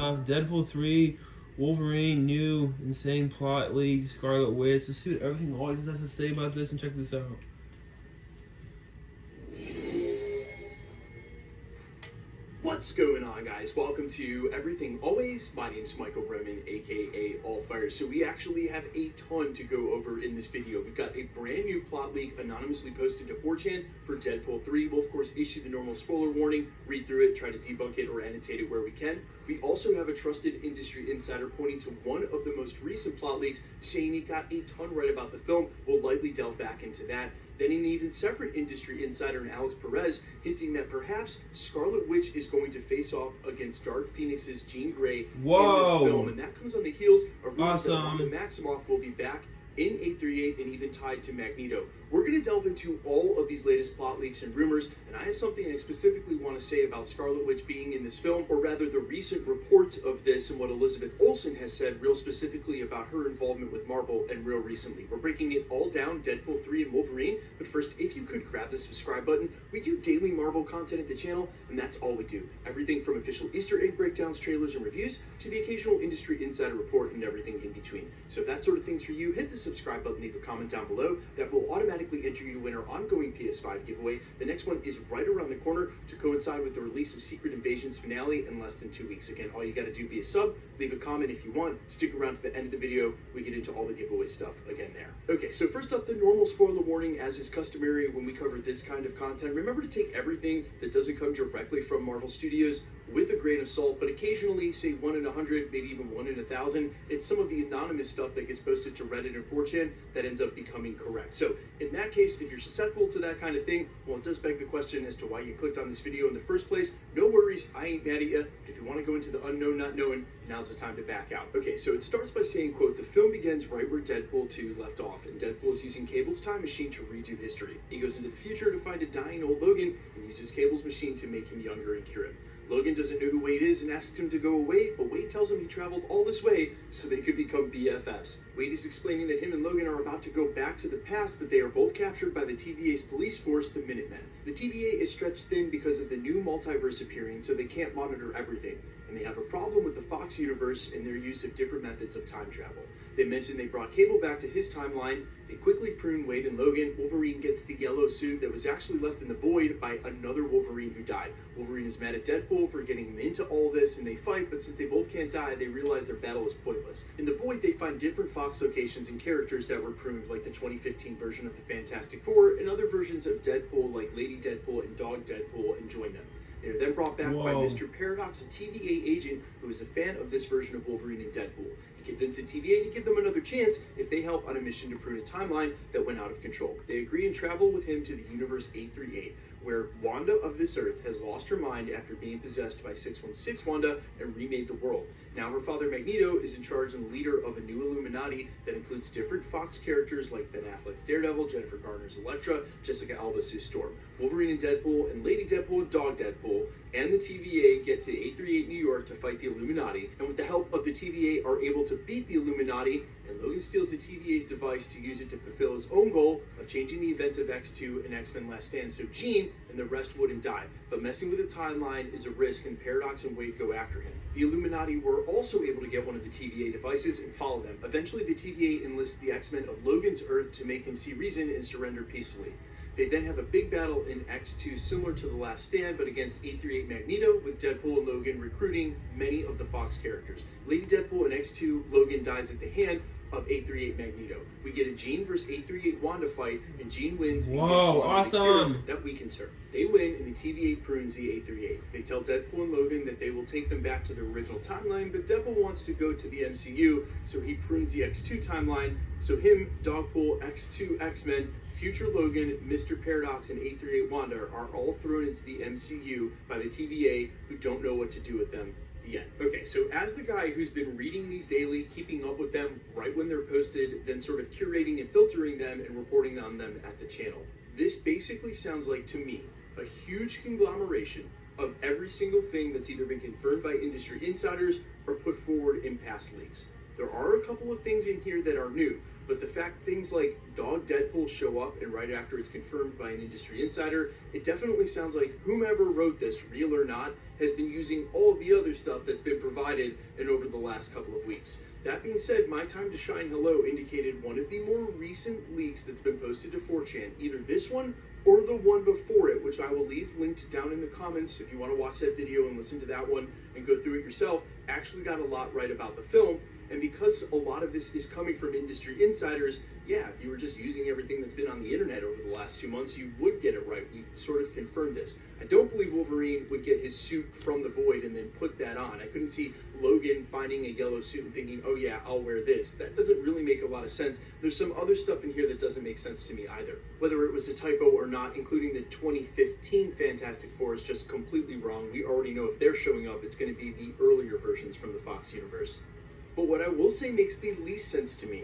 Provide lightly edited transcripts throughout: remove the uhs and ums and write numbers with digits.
off. Deadpool 3, Wolverine, new, insane plot leak, Scarlet Witch. Let's see what everything always has to say about this and check this out. What's going on, guys? Welcome to Everything Always. My name's Michael Roman, aka Allfire. So we actually have a ton to go over in this video. We've got a brand new plot leak anonymously posted to 4chan for Deadpool 3. We'll of course issue the normal spoiler warning, read through it, try to debunk it or annotate it where we can. We also have a trusted industry insider pointing to one of the most recent plot leaks, saying he got a ton right about the film. We'll likely delve back into that. Then an even separate industry insider in Alex Perez hinting that perhaps Scarlet Witch is going to face off against Dark Phoenix's Jean Grey in this film. And that comes on the heels of rumors that Wanda Maximoff will be back in 838 and even tied to Magneto. We're going to delve into all of these latest plot leaks and rumors, and I have something I specifically want to say about Scarlet Witch being in this film, or rather the recent reports of this and what Elizabeth Olsen has said real specifically about her involvement with Marvel and real recently. We're breaking it all down, Deadpool 3 and Wolverine, but first, if you could grab the subscribe button. We do daily Marvel content at the channel, and that's all we do. Everything from official Easter egg breakdowns, trailers, and reviews, to the occasional industry insider report and everything in between. So if that sort of thing's for you, hit the subscribe button, leave a comment down below. That will automatically enter you to win our ongoing PS5 giveaway. The next one is right around the corner to coincide with the release of Secret Invasion's finale in less than 2 weeks. Again, all you gotta do, be a sub, leave a comment if you want, stick around to the end of the video, we get into all the giveaway stuff again there. Okay, so first up, the normal spoiler warning, as is customary when we cover this kind of content. Remember to take everything that doesn't come directly from Marvel Studios with a grain of salt, but occasionally, say 1 in 100, maybe even 1 in 1,000, it's some of the anonymous stuff that gets posted to Reddit and 4chan that ends up becoming correct. So in that case, if you're susceptible to that kind of thing, well, it does beg the question as to why you clicked on this video in the first place. No worries, I ain't mad at you. If you want to go into the unknown not knowing, now's the time to back out. Okay, so it starts by saying, quote, "The film begins right where Deadpool 2 left off, and Deadpool is using Cable's time machine to redo history. He goes into the future to find a dying old Logan and uses Cable's machine to make him younger and cure him. Logan doesn't know who Wade is and asks him to go away, but Wade tells him he traveled all this way so they could become BFFs. Wade is explaining that him and Logan are about to go back to the past, but they are both captured by the TVA's police force, the Minutemen. The TVA is stretched thin because of the new multiverse appearing, so they can't monitor everything. And they have a problem with the Fox universe and their use of different methods of time travel. They mentioned they brought Cable back to his timeline. They quickly prune Wade and Logan. Wolverine gets the yellow suit that was actually left in the void by another Wolverine who died. Wolverine is mad at Deadpool for getting him into all this, and they fight, but since they both can't die, they realize their battle is pointless. In the void, they find different Fox locations and characters that were pruned, like the 2015 version of the Fantastic Four, and other versions of Deadpool, like Lady Deadpool and Dog Deadpool, and join them. They are then brought back by Mr. Paradox, a TVA agent who is a fan of this version of Wolverine and Deadpool. He convinces the TVA to give them another chance if they help on a mission to prune a timeline that went out of control. They agree and travel with him to the universe 838, where Wanda of this Earth has lost her mind after being possessed by 616 Wanda and remade the world. Now her father Magneto is in charge and leader of a new Illuminati that includes different Fox characters like Ben Affleck's Daredevil, Jennifer Garner's Elektra, Jessica Alba's Sue Storm. Wolverine and Deadpool and Lady Deadpool and Dog Deadpool and the TVA get to 838 New York to fight the Illuminati, and with the help of the TVA are able to beat the Illuminati, and Logan steals the TVA's device to use it to fulfill his own goal of changing the events of X2 and X-Men Last Stand so Jean and the rest wouldn't die. But messing with the timeline is a risk, and Paradox and Wade go after him. The Illuminati were also able to get one of the TVA devices and follow them. Eventually, the TVA enlists the X-Men of Logan's Earth to make him see reason and surrender peacefully. They then have a big battle in X2 similar to The Last Stand, but against 838 Magneto, with Deadpool and Logan recruiting many of the Fox characters. Lady Deadpool in X2, Logan dies at the hand of 838 Magneto. We get a Jean versus 838 Wanda fight, and Jean wins and gets awesome. That weakens her. They win, and the TVA prunes the 838. They tell Deadpool and Logan that they will take them back to the original timeline, but Deadpool wants to go to the MCU, so he prunes the X2 timeline. So him, Dogpool, X2, X-Men, Future Logan, Mr. Paradox, and 838 Wanda are all thrown into the MCU by the TVA, who don't know what to do with them. The end. Okay, so as the guy who's been reading these daily, keeping up with them right when they're posted, then sort of curating and filtering them and reporting on them at the channel, this basically sounds like, to me, a huge conglomeration of every single thing that's either been confirmed by industry insiders or put forward in past leaks. There are a couple of things in here that are new, but the fact things like Dog Deadpool show up and right after it's confirmed by an industry insider, it definitely sounds like whomever wrote this, real or not, has been using all of the other stuff that's been provided and over the last couple of weeks. That being said, My Time to Shine Hello indicated one of the more recent leaks that's been posted to 4chan, either this one or the one before it, which I will leave linked down in the comments if you want to watch that video and listen to that one and go through it yourself, actually got a lot right about the film. And because a lot of this is coming from industry insiders, yeah, if you were just using everything that's been on the internet over the last 2 months, you would get it right. We sort of confirmed this. I don't believe Wolverine would get his suit from the void and then put that on. I couldn't see Logan finding a yellow suit and thinking, oh yeah, I'll wear this. That doesn't really make a lot of sense. There's some other stuff in here that doesn't make sense to me either. Whether it was a typo or not, including the 2015 Fantastic Four is just completely wrong. We already know if they're showing up, it's going to be the earlier versions from the Fox universe. But what I will say makes the least sense to me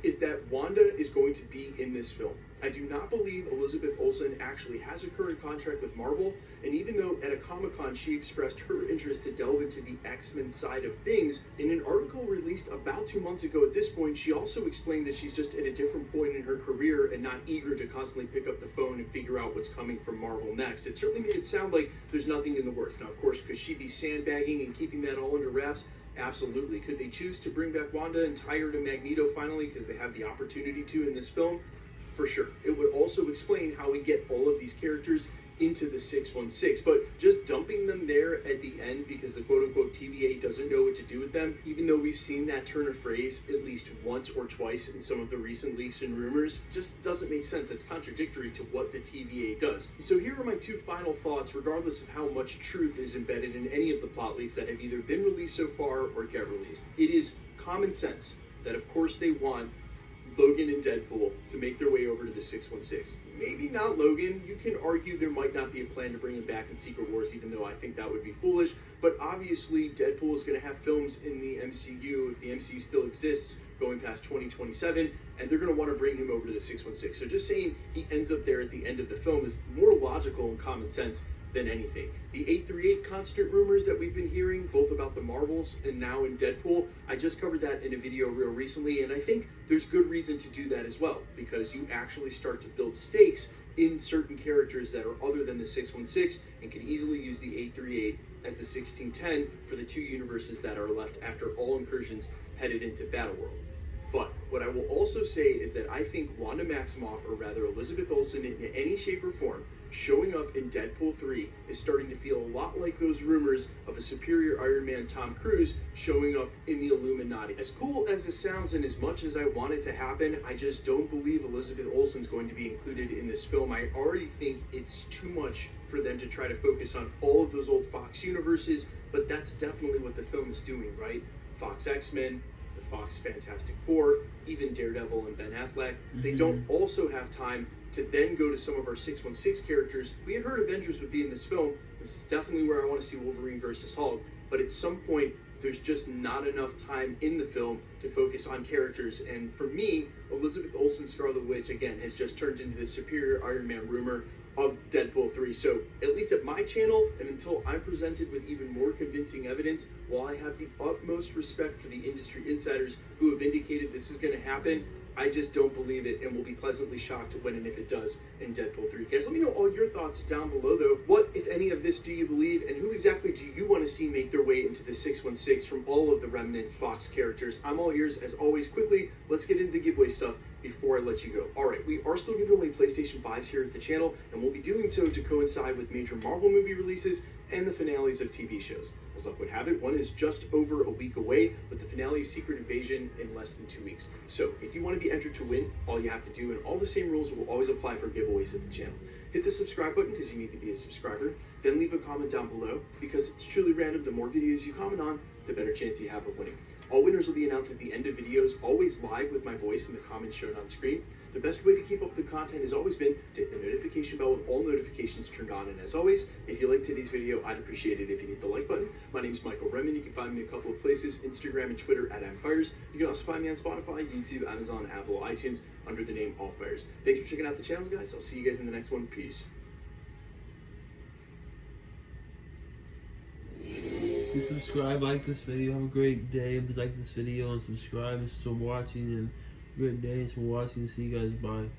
is that Wanda is going to be in this film. I do not believe Elizabeth Olsen actually has a current contract with Marvel, and even though at a Comic-Con she expressed her interest to delve into the X-Men side of things, in an article released about 2 months ago at this point, she also explained that she's just at a different point in her career and not eager to constantly pick up the phone and figure out what's coming from Marvel next. It certainly made it sound like there's nothing in the works. Now, of course, could she be sandbagging and keeping that all under wraps? Absolutely. Could they choose to bring back Wanda and tie her to Magneto finally because they have the opportunity to in this film? For sure. It would also explain how we get all of these characters into the 616, but just dumping them there at the end because the quote-unquote TVA doesn't know what to do with them, even though we've seen that turn of phrase at least once or twice in some of the recent leaks and rumors, just doesn't make sense. It's contradictory to what the TVA does. So here are my two final thoughts, regardless of how much truth is embedded in any of the plot leaks that have either been released so far or get released. It is common sense that of course they want Logan and Deadpool to make their way over to the 616. Maybe not Logan. You can argue there might not be a plan to bring him back in Secret Wars, even though I think that would be foolish. But obviously, Deadpool is going to have films in the MCU, if the MCU still exists, going past 2027, and they're going to want to bring him over to the 616. So just saying he ends up there at the end of the film is more logical and common sense than anything. The 838 constant rumors that we've been hearing, both about the Marvels and now in Deadpool, I just covered that in a video real recently, and I think there's good reason to do that as well, because you actually start to build stakes in certain characters that are other than the 616 and can easily use the 838 as the 1610 for the two universes that are left after all incursions headed into Battleworld. But what I will also say is that I think Wanda Maximoff, or rather Elizabeth Olsen in any shape or form, showing up in Deadpool 3 is starting to feel a lot like those rumors of a superior Iron Man Tom Cruise showing up in the Illuminati. As cool as this sounds and as much as I want it to happen, I just don't believe Elizabeth Olsen's going to be included in this film. I already think it's too much for them to try to focus on all of those old Fox universes, but that's definitely what the film is doing, right? Fox X-Men, the Fox Fantastic Four, even Daredevil and Ben Affleck. They don't also have time to then go to some of our 616 characters. We had heard Avengers would be in this film. This is definitely where I want to see Wolverine versus Hulk, but at some point there's just not enough time in the film to focus on characters. And for me, Elizabeth Olsen's Scarlet Witch, again, has just turned into the superior Iron Man rumor of Deadpool 3. So at least at my channel, and until I'm presented with even more convincing evidence, while I have the utmost respect for the industry insiders who have indicated this is going to happen, I just don't believe it, and will be pleasantly shocked when and if it does in Deadpool 3. Guys, let me know all your thoughts down below, though. What, if any, of this do you believe, and who exactly do you want to see make their way into the 616 from all of the remnant Fox characters? I'm all ears, as always. Quickly, let's get into the giveaway stuff before I let you go. Alright, we are still giving away PlayStation 5s here at the channel, and we'll be doing so to coincide with major Marvel movie releases and the finales of TV shows. As luck would have it, one is just over a week away, with the finale of Secret Invasion in less than 2 weeks. So if you want to be entered to win, all you have to do, and all the same rules will always apply for giveaways at the channel. Hit the subscribe button because you need to be a subscriber, then leave a comment down below, because it's truly random. The more videos you comment on, the better chance you have of winning. All winners will be announced at the end of videos, always live with my voice in the comments shown on screen. The best way to keep up with the content has always been to hit the notification bell with all notifications turned on. And as always, if you liked today's video, I'd appreciate it if you hit the like button. My name's Michael Bremen. You can find me in a couple of places, Instagram and Twitter at AmFires. You can also find me on Spotify, YouTube, Amazon, Apple, iTunes under the name AllFires. Thanks for checking out the channel, guys. I'll see you guys in the next one. Peace. Please subscribe, like this video, have a great day. Please like this video and subscribe. Thanks for watching, and great day. Thanks for watching. See you guys. Bye.